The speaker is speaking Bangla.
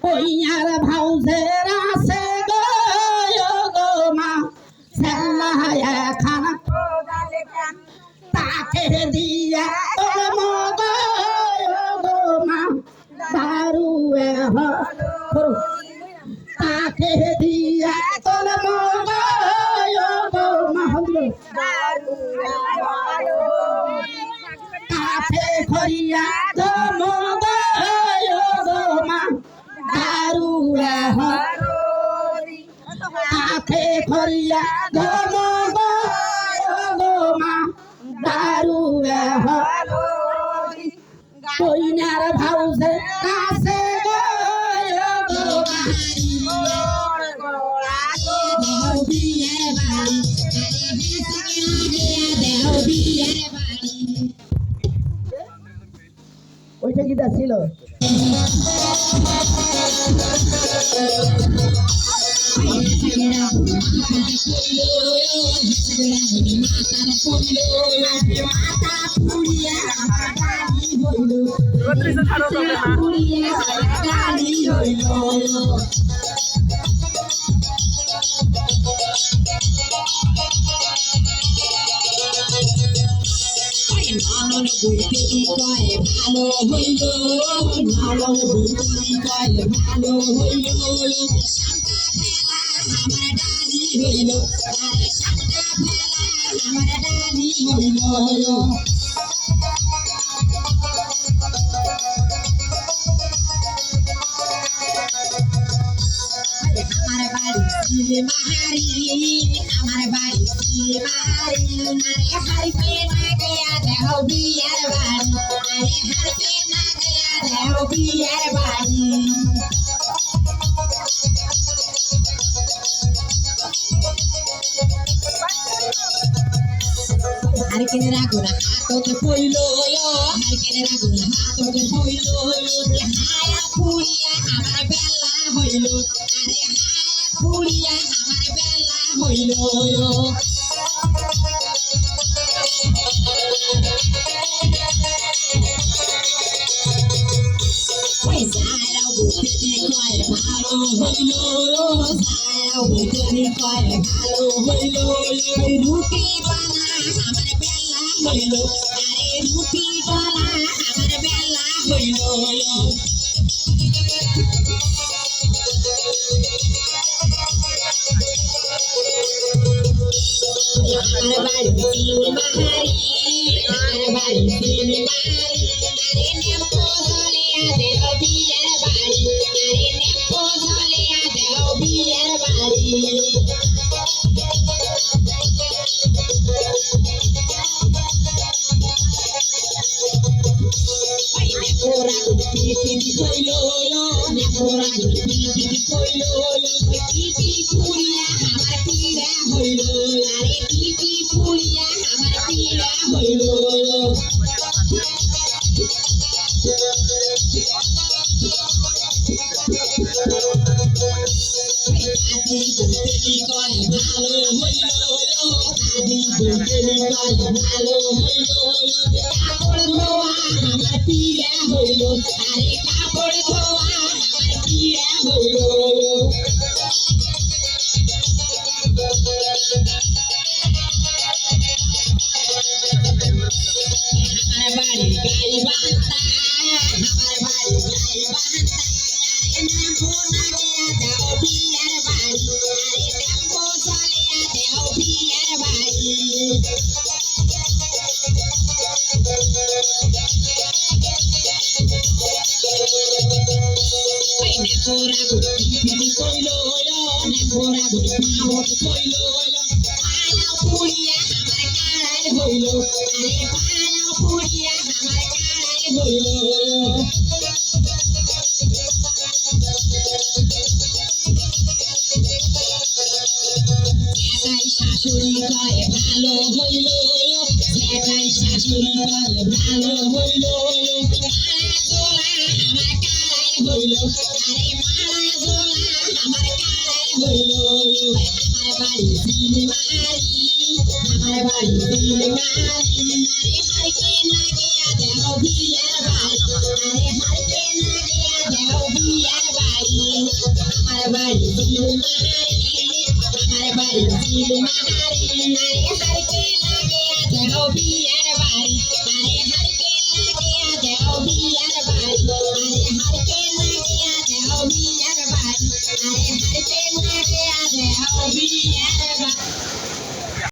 কইয়ার ভাউজের আছে গো মা সেল্লায় খানা তাকে দিয়া তোর মগ গো মা দারুয়ে হলো তাকে দিয়া তোর মগ গো মা হলো কাছে খরিয়া গো মগ গো মা দারুয়ে হলো কাছে খরিয়া গো মগ গো মা দারুয়ে হলো কইনার ভাউজে কাছে গো ওইটা গীতা ছিল ভালো হইল ভালো ভালো হইল আমার ডালি হইল আমার ডালি হইল আমার বাড়ি সিলমারি আমার বাড়ি সিলমারি আরে হারকে না গয়া দেহ বিয়ার বাড়ি আরে হারকে না গয়া দেহ বিয়ার বাড়ি হারকে রাগুনা হাতকে পইলো হারকে রাগুনা হাতকে পইলো হায়া পুরিয়া আমার বেলা হইলো আরে হায়া পুরিয়া আমার বেলা হইলো Zaira বুঝতে কয় ভালো হইল Zaira বুঝতে কয় ভালো হইল রুটি বানা আমার বেলা হইল আরে রুটি বানা আমার বেলা হইল আমার বাড়ি সিলমারি আমার বাড়ি সিলমারি আরে নেপো ধলিয়া দেহ বিয়ের বাড়ি আরে নেপো ধলিয়া দেহ বিয়ের বাড়ি নেপোরা পিটি কইলো নেপোরা পিটি কইলো পিটি পুরিয়া আমার পীড়া হইল আরে পিটি পুরিয়া আমার পীড়া হইল আদি বুঝতে কয় ভালো হইল আদি বুঝতে কয় ভালো হইল কাপড় ধোয়া আমার পীড়া হইল আরে কাপড় ধোয়া আমার পীড়া হইল আমার বাড়ি গাই বান্তা আমার বাড়ি গাই বান্তা আরে নেপো না গয়া দেহ বিয়ার বাড়ি আরে নেপো চলিয়া দেহ বিয়ার বাড়ি নেপোরা পিটি কইলো নেপোরা মাহত কইলো পালা পুরিয়া আমার কাড়াই হইল আরে পালা পুরিয়া আমার কাড়াই হইল সেটাই শাশুড়ি কয় ভালো হইল সেটাই শাশুড়ি কয় ভালো হইল মালা জোলা আমার কাড়াই হইল আরে মালা জোলা আমার কাড়াই হইল আমার বাড়ি সিলমারি আমার বাড়ি সিলমারি আরে হারকে না গয়া দেহ বিয়ার বাড়ি আরে হারকে না গয়া দেহ বিয়ার বাড়ি আমার বাড়ি সিলমারি আমার বাড়ি সিলমারি আরে হারকে লাগে আছে বিয়ার বাড়ি আরে